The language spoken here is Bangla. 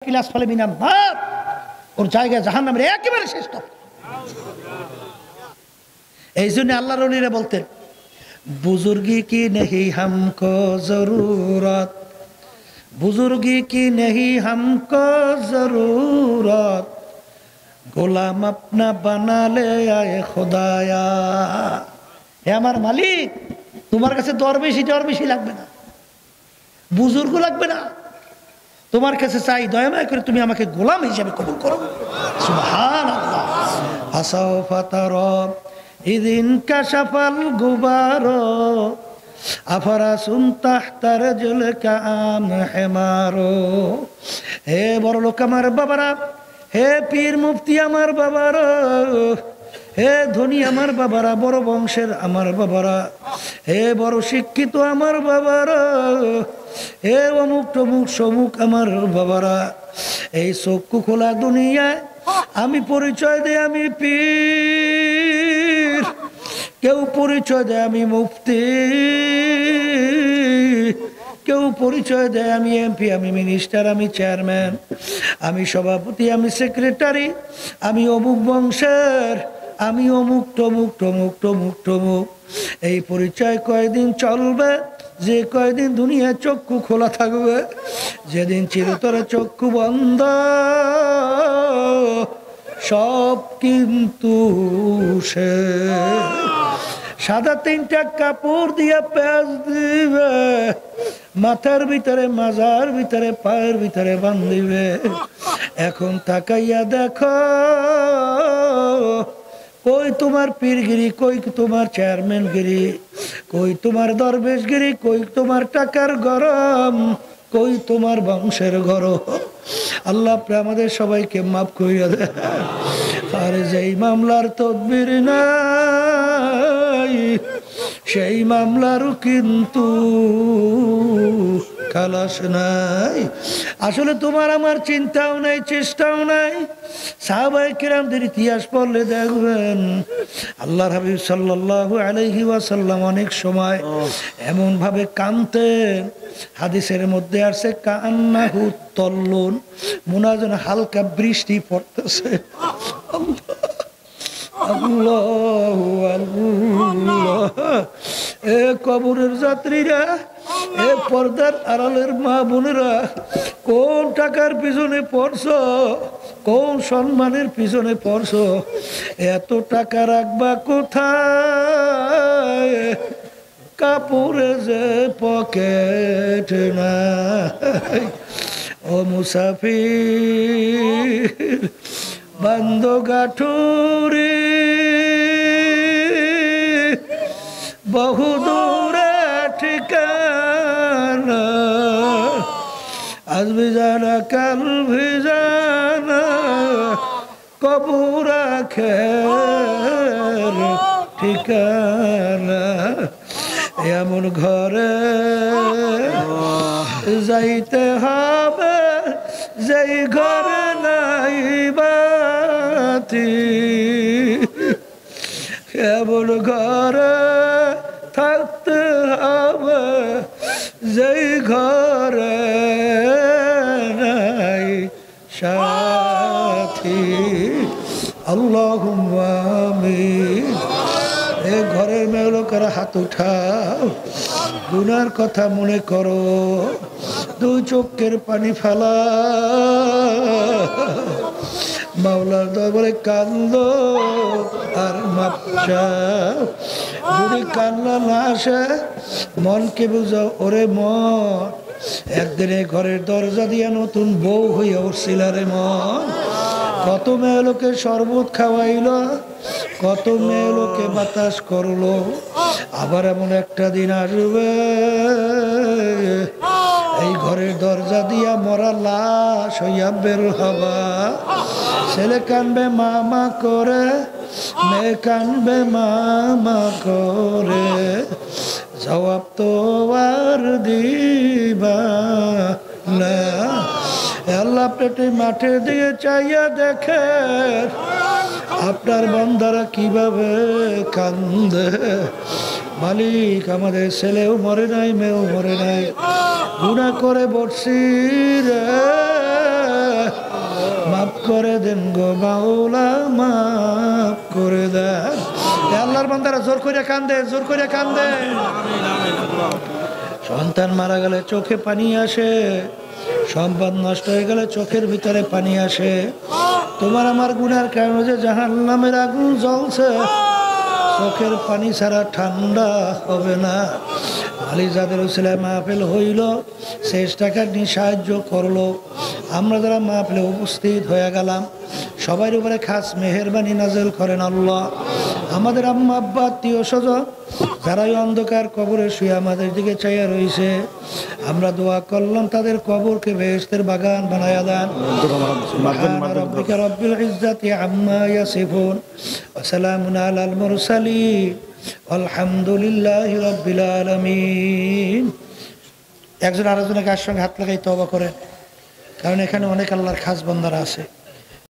কিলাস ফলে মিনান নার, ওর জায়গা জাহান্নামের একেবারে শেষ। এই জন্য আল্লাহর ওলিরা বলতেন, বুজুর্গি কি নেহি হামকো জরুরত, বুজুর্গি কি নেহি হামকো জরুরত, গোলাম আপনা বানালে আয়ে খোদায়া। হে আমার মালিক, তোমার কাছে দরবেশি লাগবে না, বুজুর্গ লাগবে না, তোমার কাছে চাই দয়াময় করে তুমি আমাকে গোলাম হিসেবে কবুল করো। সুবহানাল্লাহ। আসাউফা তারা ইদিন কাশাফাল গুবারো আফরাসুন তাহতা রাজুলকা আম হিমারো। হে বড় লোক আমার বাবারা, হে পীর মুফতি আমার বাবারা, হে ধনী আমার বাবারা, বড় বংশের আমার বাবারা, হে বড় শিক্ষিত আমার বাবারা, হে অমুক টমুক সমুক আমার বাবারা, এই চক্ষু খোলা দুনিয়ায় আমি পরিচয় দেয় আমি পীর, কেউ পরিচয় দেয় আমি মুফতি, কেউ পরিচয় দেয় আমি এমপি, আমি মিনিস্টার, আমি চেয়ারম্যান, আমি সভাপতি, আমি সেক্রেটারি, আমি অমুক বংশের, আমি অমুক টমুক টমুক টমুক টমুক। এই পরিচয় কয়দিন চলবে? যে কয়দিন দুনিয়া চক্ষু খোলা থাকবে, যেদিন চিরতরে চক্ষু বন্ধ, সব কিন্তু সে সাদা তিনটা কাপড় দিয়া পেঁয়াজ দিবে, মাথার ভিতরে, মাজার ভিতরে, পায়ের ভিতরে বান্ধিবে। এখন তাকাইয়া দেখো, কই তোমার পীরগিরি, কই তোমার চেয়ারম্যানগিরি, কই তোমার দরবেশগিরি, কই তোমার টাকার গরম, কই তোমার বংশের গরম। আল্লাহ আমাদের সবাইকে মাফ করিয়া দেয়। আর যেই মামলার তদবির নাই, সেই মামলারও কিন্তু খালাস নাই। আসলে তোমার আমার চিন্তাও নাই, চেষ্টাও নাই। সাহাবায়ে কেরামদের ইতিহাস পড়লে দেখবেন আল্লাহর হাবিব সাল্লাল্লাহু আলাইহি ওয়াসাল্লাম অনেক সময় এমন ভাবে কাঁদতেন, হাদিসের মধ্যে আসছে কান্নাহু তল্লুন, মনে হয় যেন হালকা বৃষ্টি পড়তেছে। আল্লাহু আল্লাহ। এ কবরের যাত্রীরা, এ পর্দার আড়ালের মা বোনেরা, কোন টাকার পিছনে পড়ছো, কোন সম্মানের পিছনে পড়ছো? এত টাকা রাখবা কোথায়? কাপড়ে যে পকেট নাই। ও মুসাফির বান্দ গাঠুরি, বহু দূরে ঠিকানা, আজ ভিজানা কাল ভিজানা, কবর আখের ঠিকানা। এমন ঘরে যাইতে হবে যেই ঘরে নাই বাতি, এমন ঘরে থাকতে হবে যেই ঘরে নাই সাথী। আল্লাহুম্মা আমিন। এ ঘরের মেয়ে লোকেরা হাত উঠাও, গুনার কথা মনে করো, দুই চোখের পানি ফেলা, মাওলার দরবারে কান্দো আর মাপ চাও। যদি কান্না না আসে, মনকে বুঝাও, ওরে মন, একদিনে ঘরের দরজা দিয়া নতুন বউ হইয়া উঠছিল রে মন। কত মেয়ে লোকে শরবত খাওয়াইল, কত মেয়ে লোকে বাতাস করলো, আবার এমন একটা দিন আসবে এই ঘরের দরজা দিয়া মরা লাশ হইয়া বের হবা। ছেলে কানবে মামা করে, মেয়ে কানবে মামা করে, জবাব তো আর দিবা না। আল্লাহ পেটে মাঠে দিয়ে চাইয়া দেখে আপনার বান্দারা কিভাবে কান্দে। মালিক, আমাদের ছেলেও মরে নাই, মেয়েও মরে নাই, গুনাহ করে বসছি রে, করে দেন গো মাওলা মাফ করে দেন। আল্লাহর বান্দারা জোর করে কান্দে, জোর করে কান্দে। সন্তান মারা গেলে চোখে পানি আসে, সম্পদ নষ্ট হয়ে গেলে চোখের ভিতরে পানি আসে। তোমার আমার গুনার কারণে যে জাহান্নামের আগুন জ্বলছে, চোখের পানি ছাড়া ঠান্ডা হবে না। আলী যাদের উসিলায় মাহফিল হইল, শেষ টাকা নিয়ে সাহায্য করলো, আমরা যারা মাহফিলে উপস্থিত হয়ে গেলাম, সবার উপরে খাস মেহেরবানি নাজেল করেন আল্লাহ। আমাদের আম্মা আব্বা আত্মীয় স্বজন যারাই অন্ধকার কবরে শুয়ে আমাদের দিকে চাইয়া রয়েছে, আমরা দোয়া করলাম তাদের কবরকে বেহেশতের বাগান বানায়া দেন। সুবহান রাব্বিকা রব্বিল ইজ্জাতি আম্মা ইয়াসিফুন ওয়া সালামুন আলাল মুরসালিন আলহামদুলিল্লাহি রাব্বিল আলামিন। একজন আরেকজনের গায়ের সঙ্গে হাত লাগাই তওবা করেন, কারণ এখানে অনেক আল্লাহর খাস বান্দারা আছে।